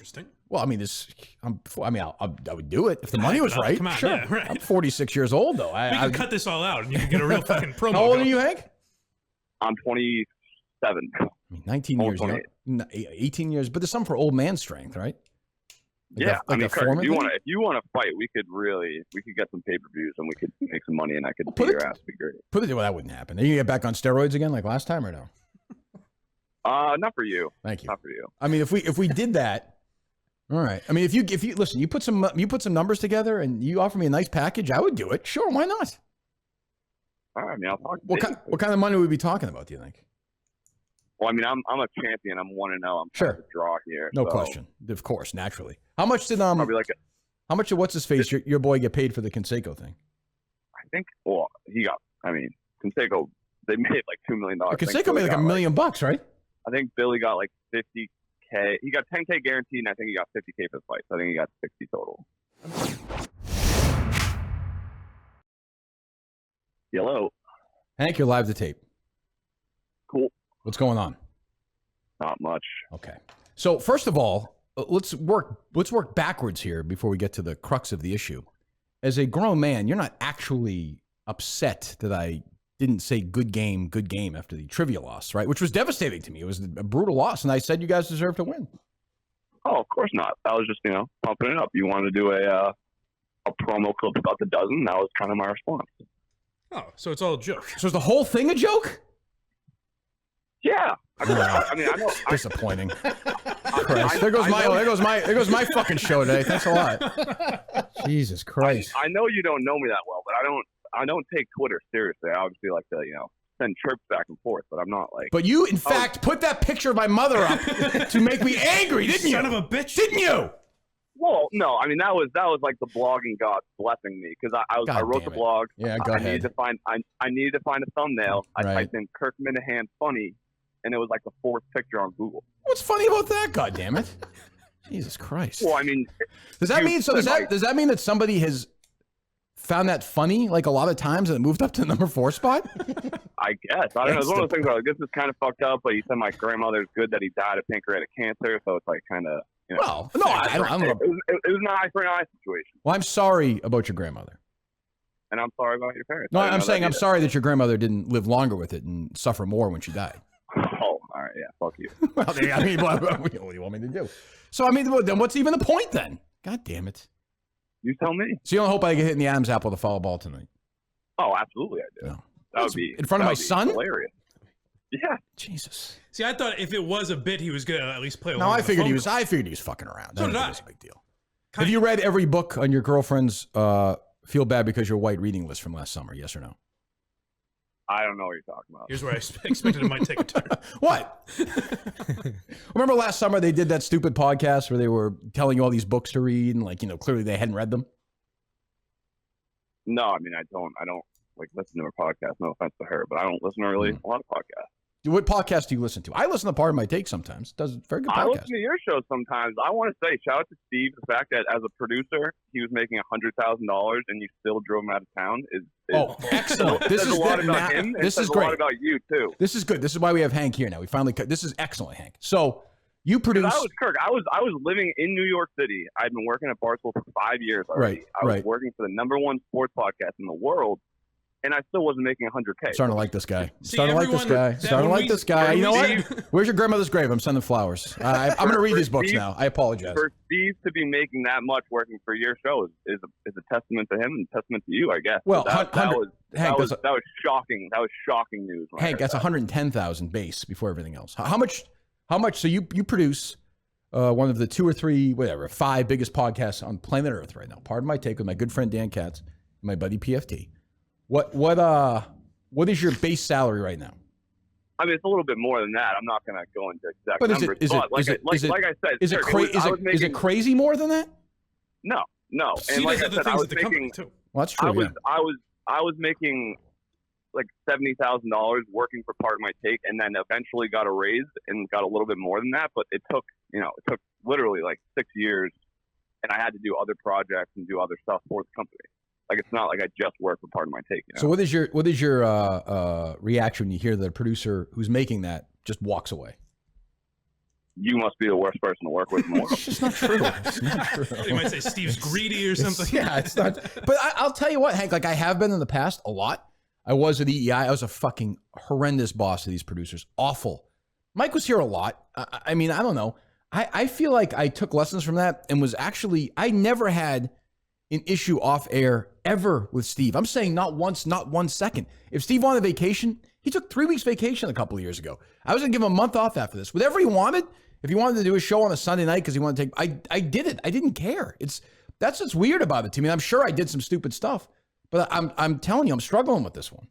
interesting. Well, I mean, I would do it if the money was right. Come on, sure. yeah, right. I'm 46 years old, though. We can cut this all out, and you can get a real fucking promo. How old going. are you, Hank? I'm 27. I mean, 19 years, 18 years, but there's some for old man strength, right? Like I mean, Kirk, if you want to fight, we could get some pay-per-views and we could make some money, and I could beat your ass. It'd be great. Well, that wouldn't happen. Are you gonna get back on steroids again like last time or no? Not for you. Thank you. Not for you. I mean, if we did that, all right. I mean, if you listen, you put some numbers together and you offer me a nice package, I would do it. Sure, why not? All right, I mean, I'll talk. What kind of money would we be talking about? Do you think? Well, I mean, I'm a champion. I'm 1-0. I'm trying to draw here. No question. Of course, naturally. How much did probably like how much of what's his face your boy get paid for the Canseco thing? I think. Well, he got. I mean, Canseco, they made like $2 million. Canseco made like $1 million bucks, right? I think Billy got like 50K. He got 10K guaranteed, and I think he got 50K for the fight. So I think he got 60 total. Hello. Hank, you're live to tape. Cool. What's going on? Not much. Okay. So first of all, let's work backwards here before we get to the crux of the issue. As a grown man, you're not actually upset that I didn't say good game after the trivia loss, right? Which was devastating to me. It was a brutal loss, and I said you guys deserve to win. Oh, of course not. I was just, pumping it up. You wanted to do a promo clip about the dozen. That was kind of my response. Oh, so it's all a joke. So is the whole thing a joke? Yeah. I mean, I know. Disappointing. Christ. There goes my fucking show today. Thanks a lot. Jesus Christ. I know you don't know me that well, but I don't take Twitter seriously. I obviously like to, send chirps back and forth, but I'm not like. But you, in fact, put that picture of my mother up to make me angry, didn't you? Son of a bitch, didn't you? Well, no. I mean, that was like the blogging gods blessing me because I wrote the blog. Yeah, go ahead. I needed to find a thumbnail. I Right. typed in Kirk Minihane funny, and it was like the 4th picture on Google. What's funny about that? God damn it! Jesus Christ. Well, I mean, does that mean that somebody has found that funny like a lot of times and it moved up to the number 4 spot? I guess. I don't know. It's one of those things where like, this is kind of fucked up, but you said my grandmother's good that he died of pancreatic cancer, so it's like kind of. Well, no, I don't. It was an eye for an eye situation. Well, I'm sorry about your grandmother. And I'm sorry about your parents. No, I'm saying I'm sorry that your grandmother didn't live longer with it and suffer more when she died. Oh, all right, yeah, fuck you. Well, I mean, what do you want me to do? So, I mean, then what's even the point then? God damn it. You tell me. So you don't hope I get hit in the Adam's apple to foul ball tonight? Oh, absolutely I do. No. That would be in front of my son? Hilarious. Yeah. Jesus. See, I thought if it was a bit, he was gonna at least play. No, I figured he was fucking around. So did I. It's a big deal. Have you read every book on your girlfriend's Feel Bad Because You're White reading list from last summer? Yes or no? I don't know what you're talking about. Here's where I expected it might take a turn. What? Remember last summer they did that stupid podcast where they were telling you all these books to read and clearly they hadn't read them? No, I mean I don't like listen to her podcast. No offense to her, but I don't listen to really a lot of podcasts. What podcast do you listen to? I listen to Part of My Take sometimes. Does a very good podcast. I listen to your show sometimes. I want to say shout out to Steve. The fact that as a producer he was making $100,000 and you still drove him out of town is excellent. This is a lot about him. This is great. great. A lot about you too. This is good. This is why we have Hank here now. We finally cut. This is excellent, Hank. So you produce. I was Kirk. I was living in New York City. I'd been working at Barstool for 5 years already. I was working for the #1 sports podcast in the world. And I still wasn't making $100K. Starting to like this guy. Starting to like this guy. You know what? Where's your grandmother's grave? I'm sending flowers. I'm going to read these books now. I apologize. For Steve to be making that much working for your show is a testament to him and a testament to you, I guess. Well, that was shocking. That was shocking news. Hank, that's 110,000 base before everything else. How much? So you produce one of the 2 or 3, 5 biggest podcasts on planet Earth right now. Pardon my take with my good friend Dan Katz, and my buddy PFT. What is your base salary right now? I mean, it's a little bit more than that. I'm not going to go into exact numbers. Like I said, is it crazy more than that? No. And like I said, I was making. Well, that's true. I was making like $70,000 working for Part of My Take, and then eventually got a raise and got a little bit more than that. But it took literally like 6 years, and I had to do other projects and do other stuff for the company. Like, it's not like I just work for Part of My Take. So what is your reaction when you hear that a producer who's making that just walks away? you must be the worst person to work with in the world. It's just not true. It's not true. They might say Steve's greedy or something. Yeah, it's not. But I'll tell you what, Hank, like I have been in the past a lot. I was at EEI. I was a fucking horrendous boss to these producers. Awful. Mike was here a lot. I mean, I don't know. I feel like I took lessons from that and was actually, I never had an issue off air ever with Steve. I'm saying not once, not 1 second. If Steve wanted vacation, he took 3 weeks vacation a couple of years ago. I was going to give him a month off after this. Whatever he wanted, if he wanted to do a show on a Sunday night because he wanted to take, I did it. I didn't care. That's what's weird about it to me. I'm sure I did some stupid stuff, but I'm telling you, I'm struggling with this one.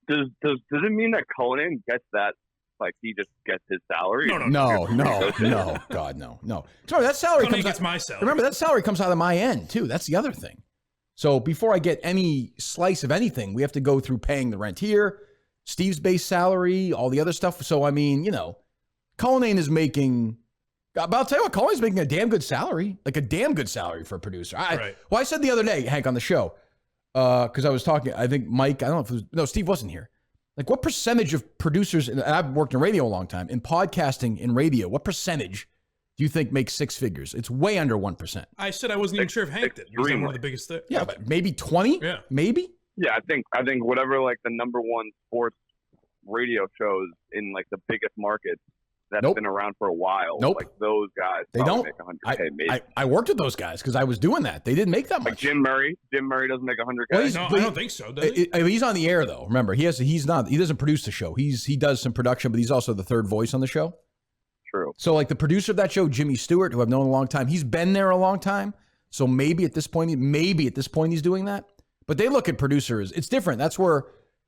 Does it mean that Conan gets that? Like he just gets his salary? No. God, no. Sorry, that salary Conan comes gets out, my salary. Remember, that salary comes out of my end too. That's the other thing. So before I get any slice of anything, we have to go through paying the rent here, Steve's base salary, all the other stuff. So I mean, Conan is making. But I'll tell you what, Colin's making a damn good salary, like a damn good salary for a producer. Right. Well, I said the other day, Hank, on the show, because I was talking, I think Mike, I don't know if it was, no, Steve wasn't here. Like what percentage of producers, and I've worked in radio a long time, in podcasting, in radio, what percentage do you think makes six figures? It's way under 1%. I said I wasn't even sure if Hank did. Because I'm one of the biggest things. Yeah, but maybe 20? Yeah. Maybe? Yeah, I think whatever like the number one sports radio shows in like the biggest markets that's been around for a while. Like those guys, they don't make 100K. Maybe. I worked with those guys because I was doing that. They didn't make that much. Like Jim Murray doesn't make 100K. Well, No, I don't think so. Does he? He's on the air though. Remember, he doesn't produce the show. He does some production, but he's also the third voice on the show. True. So like the producer of that show, Jimmy Stewart, who I've known a long time, he's been there a long time. So maybe at this point he's doing that. But they look at producers. It's different. That's where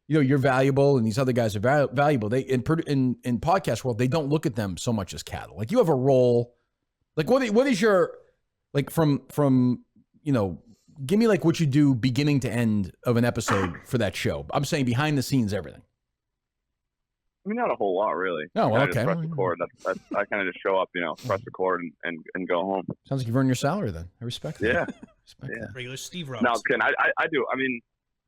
you're valuable, and these other guys are valuable. They in podcast world, they don't look at them so much as cattle. Like you have a role. Like what is your like from give me like what you do beginning to end of an episode for that show. I'm saying behind the scenes, everything. I mean, not a whole lot, really. Oh, well, okay. Just press record. I kind of just show up, press record and go home. Sounds like you've earned your salary then. I respect that. Yeah. That. Regular Steve Ross. No, I do. I mean,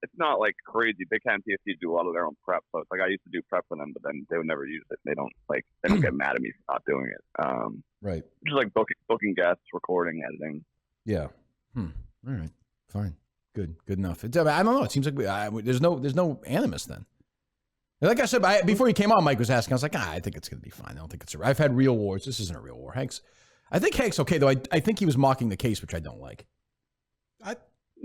it's not like crazy. Big Cat and TFT do a lot of their own prep. So it's like I used to do prep for them, but then they would never use it. They don't get mad at me for not doing it. Right. Just like booking guests, recording, editing. Yeah. All right. Fine. Good enough. I don't know. It seems like there's no animus then. Like I said, before you came on, Mike was asking. I was like, I think it's going to be fine. I don't think it's I've had real wars. This isn't a real war. I think Hank's okay, though. I think he was mocking the case, which I don't like.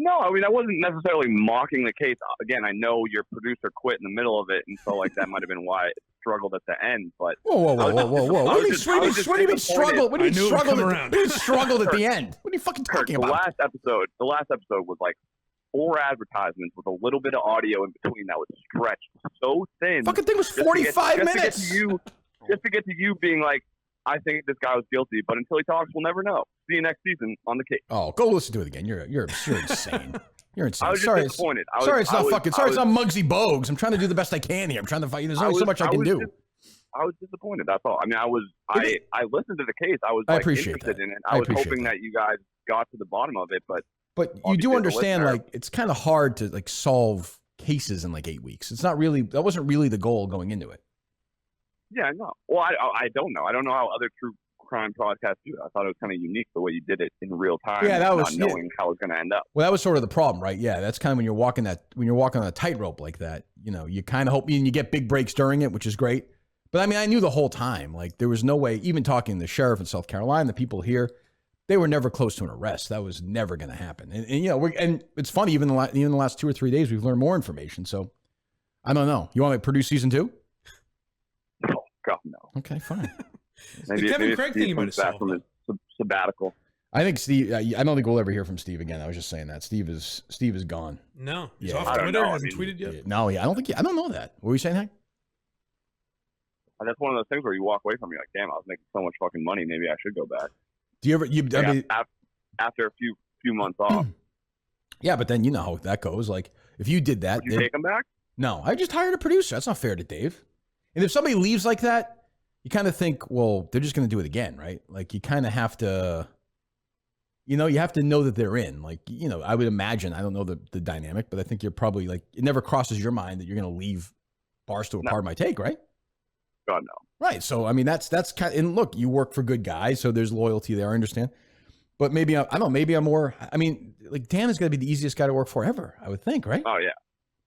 No, I mean, I wasn't necessarily mocking the case. Again, I know your producer quit in the middle of it, and so like that might have been why it struggled at the end. But whoa! What do you mean struggled? What do you mean struggled? What do you mean struggled at the end? What are you fucking talking about? The last episode was like 4 advertisements with a little bit of audio in between that was stretched so thin. Fucking thing was 45 minutes. Just to get to you being like, I think this guy was guilty, but until he talks, we'll never know. See you next season on the case. Oh, go listen to it again. You're insane. You're insane. I was just disappointed. Sorry, it's not Muggsy Bogues. I'm trying to do the best I can here. I'm trying to fight you. There's only so much I can do. I was disappointed. That's all. I mean, I listened to the case. I was interested in it. I was hoping that you guys got to the bottom of it, but you do understand, like, it's kind of hard to like solve cases in like 8 weeks. It's not really, that wasn't really the goal going into it. Yeah, no. Well, I don't know. I don't know how other true crime podcasts do it. I thought it was kind of unique the way you did it in real time. Yeah, that was not knowing how it's going to end up. Well, that was sort of the problem, right? Yeah, that's kind of when you're walking on a tightrope like that. You kind of hope and you get big breaks during it, which is great. But I mean, I knew the whole time, like there was no way. Even talking to the sheriff in South Carolina, the people here, they were never close to an arrest. That was never going to happen. And it's funny. Even in the last 2 or 3 days, we've learned more information. So I don't know. You want to produce season 2? Oh God, no. Okay, fine. maybe Kevin Craig thing he comes back from his sabbatical. I think Steve. I don't think we'll ever hear from Steve again. I was just saying that Steve is gone. No, he's Yeah. off I don't Twitter. know. Hasn't I mean, tweeted yet. No, yeah, I don't know that. What were you saying, Hank? That's one of those things where you walk away from it, you're like, damn, I was making so much fucking money. Maybe I should go back. Do you ever? I mean, after a few months off. Yeah, but then you know how that goes. Like if you did that, Would you take him back? No, I just hired a producer. That's not fair to Dave. And if somebody leaves like that, you kind of think, well, they're just going to do it again, right? Like you kind of have to, you have to know that they're in. Like, I would imagine, I don't know the dynamic, but I think you're probably like, it never crosses your mind that you're going to leave Barstool, Pardon My Take, right? God, no. Right. So, I mean, that's kind of, and look, you work for good guys, so there's loyalty there. I understand. But maybe, I don't know, maybe I'm more, I mean, like Dan is going to be the easiest guy to work for ever, I would think, right? Oh, yeah.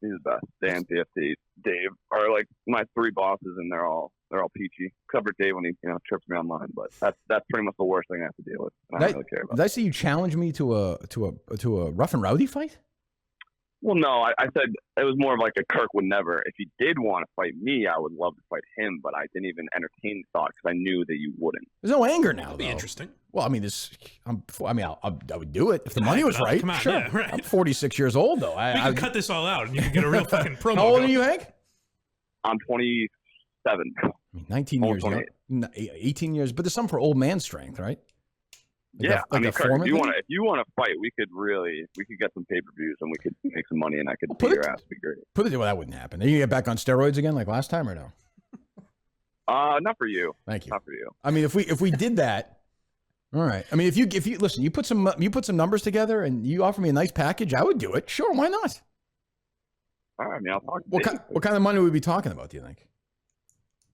He's the best. Dan, PFT, Dave are like my three bosses, and they're all peachy. Except for Dave when he trips me online, but that's pretty much the worst thing I have to deal with. I don't really care about. Did I see you challenge me to a rough and rowdy fight? Well, no, I said it was more of like a Kirk would never. If he did want to fight me, I would love to fight him, but I didn't even entertain the thought because I knew that you wouldn't. There's no anger now, That'd though. be interesting. Well, I mean, I would do it if the money was right. Come on, sure. yeah, right. I'm 46 years old, though. We can cut this all out, and you can get a real fucking promo. How old going. are you, Hank? I'm 27. I mean, 19 years, 18 years, but there's some for old man strength, right? Yeah, I mean, Kirk, if you want to fight, we could get some pay-per-views and we could make some money, and I could beat your ass. Be great. Well, that wouldn't happen. Are you gonna get back on steroids again like last time or no? Not for you. Thank you. Not for you. I mean, if we did that, all right. I mean, if you listen, you put some numbers together and you offer me a nice package, I would do it. Sure, why not? All right, I mean, I'll talk. What kind of money would we be talking about? Do you think?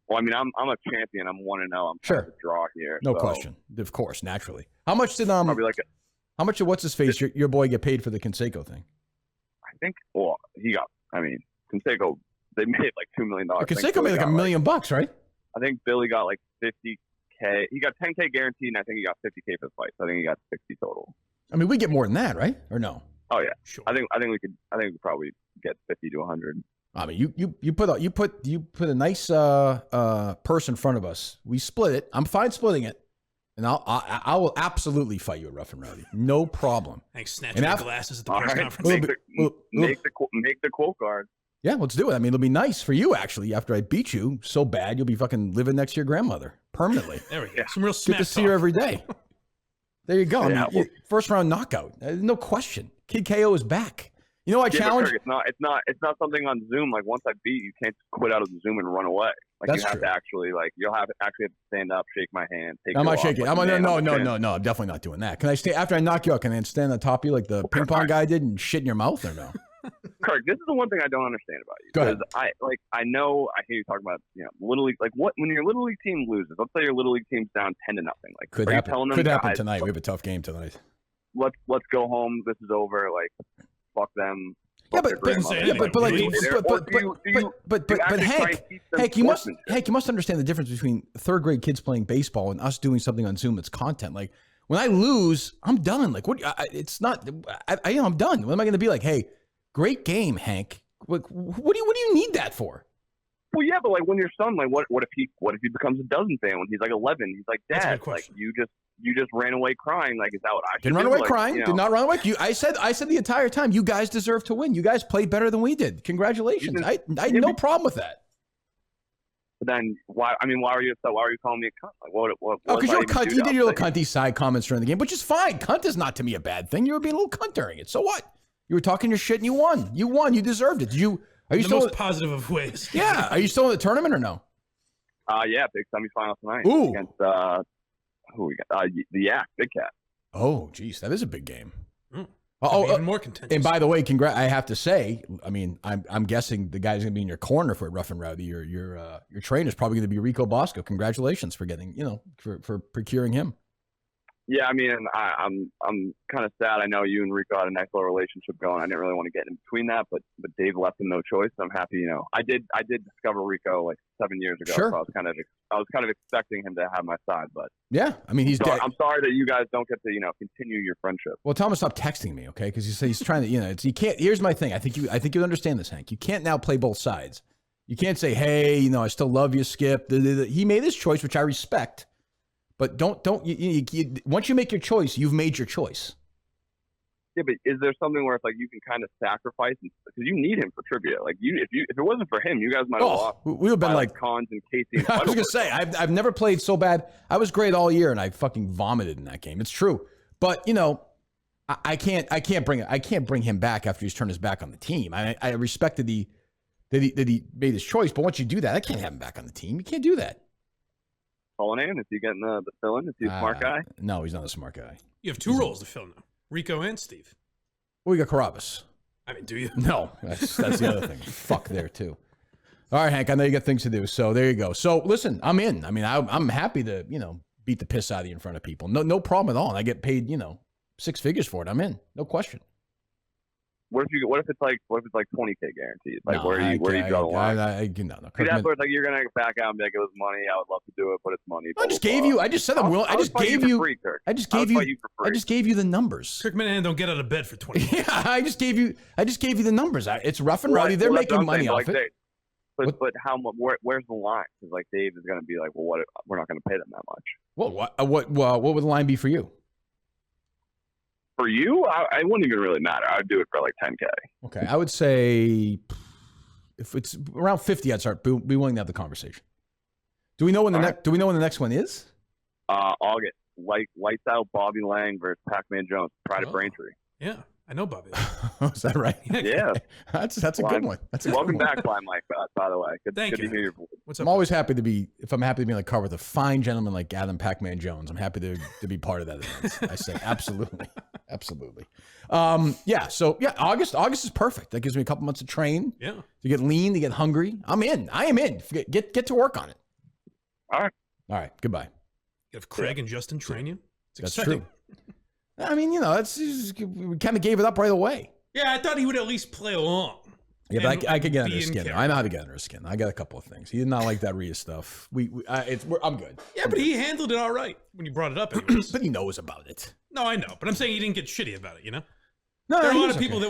Well, I mean, I'm a champion. I'm 1-0. I'm sure. trying to draw here. No question. Of course, naturally. How much did probably like how much did what's his face your boy get paid for the Canseco thing? I think. Well, he got. I mean, Canseco, they made like $2 million. Canseco made like $1 million bucks, right? I think Billy got like $50K. He got $10K guaranteed, and I think he got $50K for the fight. So I think he got 60 total. I mean, we get more than that, right? Or no? Oh yeah, sure. I think we could probably get 50 to 100. I mean, you put a nice purse in front of us. We split it. I'm fine splitting it, and I will absolutely fight you at rough and rowdy. No problem. Thanks, snatching the glasses at the press conference. Make the quote card. Yeah, let's do it. I mean, it'll be nice for you actually. After I beat you so bad, you'll be fucking living next to your grandmother permanently. There we go. Some real smack Good to see her every day. There you go. Yeah, I mean, first round knockout, no question. Kid KO is back. You know, I challenge. It's not something on Zoom. Like once I beat you, can't just quit out of the Zoom and run away. Like That's you have true. to actually you'll have to stand up, shake my hand, take. I'm not shaking. no. I'm definitely not doing that. Can I stay after I knock you out? Can I stand on top of you like the ping pong guy did and shit in your mouth or no? Kirk, this is the one thing I don't understand about you. Go ahead. I know I hear you talking about little league. Like what when your little league team loses? Let's say your little league team's down 10-0. Like Could are happen. You telling them Could happen guys, tonight. We have a tough game tonight. Let's go home. This is over. Like fuck them. Yeah, but Hank, you must understand the difference between third grade kids playing baseball and us doing something on Zoom that's content. Like when I lose, I'm done. Like what? It's not. I'm done. What am I going to be like? Hey, great game, Hank. What do you need that for? Well, yeah, but like when your son, like what if he becomes a dozen fan when he's like 11? He's like, Dad, like you just ran away crying. Like, is that what I should didn't do? run away like, crying? Did not run away. I said the entire time, you guys deserve to win. You guys played better than we did. Congratulations. I had no problem with that. But then why? I mean, why are you upset? Why are you calling me a cunt? Like, what because you're a cunt. You did your little cunty side comments during the game, which is fine. Cunt is not to me a bad thing. You were being a little cunt during it. So what? You were talking your shit and you won. You won. You deserved it. Are you the still most positive of ways? Yeah. Are you still in the tournament or no? Yeah, big semifinal tonight Ooh. Against who we got? The Yak, Big Cat. Oh, geez, that is a big game. Even more contentious. And by the way, I have to say, I mean, I'm guessing the guy's gonna be in your corner for Rough and Rowdy. Your trainer's probably gonna be Rico Bosco. Congratulations for getting, for procuring him. Yeah, I mean, I'm kind of sad. I know you and Rico had a nice little relationship going. I didn't really want to get in between that, but Dave left him no choice. I'm happy. I did discover Rico like 7 years ago. Sure. So I was kind of expecting him to have my side, but yeah, I mean, he's dead. I'm sorry that you guys don't get to continue your friendship. Well, tell him to stop texting me, okay? Because he's trying to, you can't. Here's my thing. I think you understand this, Hank. You can't now play both sides. You can't say, hey, I still love you, Skip. He made his choice, which I respect. But don't once you make your choice, you've made your choice. Yeah, but is there something where it's like you can kind of sacrifice because you need him for trivia? Like if it wasn't for him, you guys might have lost. We would have been like Cons and Casey. And I was gonna say I've never played so bad. I was great all year, and I fucking vomited in that game. It's true, but I can't bring him back after he's turned his back on the team. I respected that he made his choice, but once you do that, I can't have him back on the team. You can't do that. Cullinane, is he getting the fill-in? Is he a smart guy? No, he's not a smart guy. You have two roles to fill now, Rico and Steve. Well, we got Carabas. I mean, do you? No, that's the other thing. Fuck there too. All right, Hank, I know you got things to do, so there you go. So listen, I'm in. I mean, I'm happy to, beat the piss out of you in front of people. No problem at all. And I get paid, 6 figures for it. I'm in. No question. What if it's like $20K guaranteed? Like where do you draw the line? No. See, that's where it's like you're gonna back out and be like, it was money. I would love to do it, but it's money. I just gave you. I just said I'm willing. I just gave you. Free, Kirk. I just gave you. I just gave you the numbers. Kirk Minihane don't get out of bed for 20 Yeah, I just gave you the numbers. It's rough and rowdy. They're making money off it. But how much? Where's the line? Because like Dave is gonna be like, well, what? We're not gonna pay them that much. Well, what would the line be for you? For you, I wouldn't even really matter. I'd do it for like 10K. Okay, I would say if it's around 50, I'd start be willing to have the conversation. Do we know when the next one is? August. Lights Out, Bobby Lang versus Pac-Man Jones. Pride of Braintree. Yeah, I know Bobby. Is that right? Yeah. That's a good one. Welcome back, Blind Mike, by the way. Good Thank to you. hear your voice. What's up? I'm always happy to be on the cover with a fine gentleman like Adam Pac-Man Jones. I'm happy to be part of that event. I say absolutely. Absolutely. August is perfect. That gives me a couple months to train. Yeah. To get lean, to get hungry. I'm in. I am in. Get to work on it. All right. Goodbye. You have Craig and Justin train you? It's That's exciting. true. I mean, we kind of gave it up right away. Yeah, I thought he would at least play along. Yeah, but I could get under be his in skin. character. I know how to get under his skin. I got a couple of things. He did not like that Rhea stuff. I'm good. Yeah, but he handled it all right when you brought it up. Anyways. But he knows about it. No, I know, but I'm saying he didn't get shitty about it. No, There are a he lot was of people okay.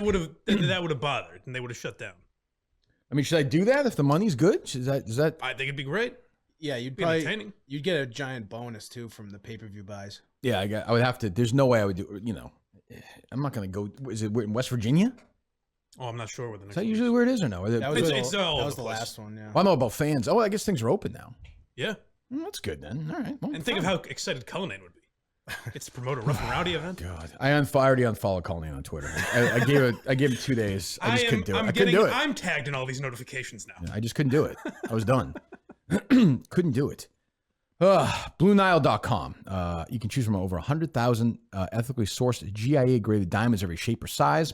that would have bothered and they would have shut down. I mean, should I do that if the money's good? Is that? I think it'd be great. Yeah, you'd Be probably entertaining. you'd get a giant bonus too from the pay-per-view buys. Yeah, I would have to. There's no way I would do. I'm not going to go. Is it in West Virginia? Oh, I'm not sure where the Is next that one usually where it is or no? That was, It's all that over was the the place. last one, yeah. Well, I know about fans. Oh, I guess things are open now. Yeah. That's good then. All right. Well, And think of fine. how excited Cullinane would be. It's to promote a rough and rowdy event. God, I already unfollowed Colleen on Twitter. I gave it 2 days. I just couldn't do it. I couldn't do it. I'm tagged in all these notifications now. I just couldn't do it. I was done. Couldn't do it. BlueNile.com. You can choose from over 100,000 ethically sourced GIA graded diamonds every shape or size.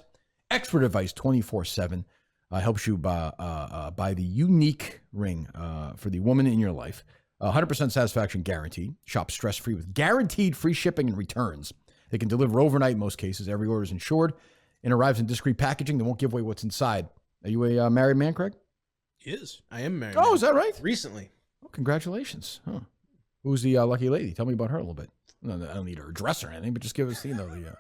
Expert advice 24/7. Helps you buy the unique ring for the woman in your life. 100% satisfaction guaranteed. Shop stress-free with guaranteed free shipping and returns. They can deliver overnight in most cases. Every order is insured and arrives in discreet packaging. They won't give away what's inside. Are you a married man, Craig? He is. I am married. Oh, is that right? Recently. Oh, congratulations. Huh. Who's the lucky lady? Tell me about her a little bit. No, I don't need her address or anything, but just give us the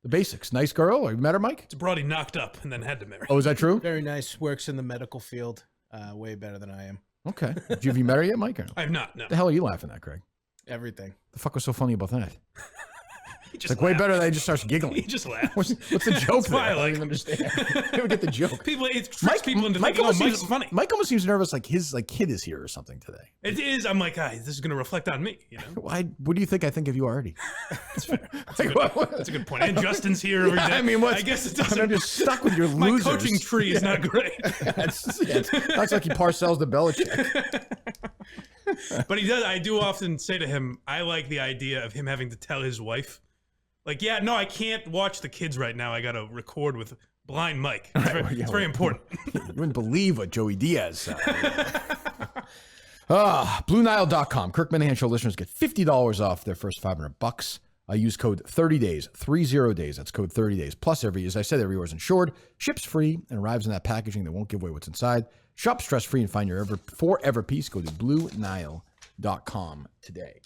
basics. Nice girl. Have you met her, Mike? It's a broad he knocked up and then had to marry. Oh, is that true? Very nice. Works in the medical field. Way better than I am. Okay. Have you met her yet, Mike? Or no? I have not. No. What the hell are you laughing at, Craig? Everything. The fuck was so funny about that? He It's just like way laughed. better than he just starts He giggling. just laughs. What's the joke That's there? why I I don't like even understand. I don't get the joke. People, it tricks people into thinking, almost Mike's seems, funny. Mike almost seems nervous, like his kid is here or something today. It is. I'm like, this is going to reflect on me. What do you think I think of you already? That's a good point. And Justin's here every day. I mean, I guess it doesn't. I'm just stuck with your My losers. coaching tree is not great. That's like he parcels the Belichick. But he does. I do often say to him, I like the idea of him having to tell his wife, like, yeah, no, I can't watch the kids right now. I got to record with blind Mike. It's very important. You wouldn't believe what Joey Diaz said. BlueNile.com. Kirk Minihane Show listeners get $50 off their first $500. I use code 30days, 30 days. That's code 30 days. Plus, as I said, every order is insured, ships free, and arrives in that packaging that won't give away what's inside. Shop stress free and find your forever piece. Go to BlueNile.com today.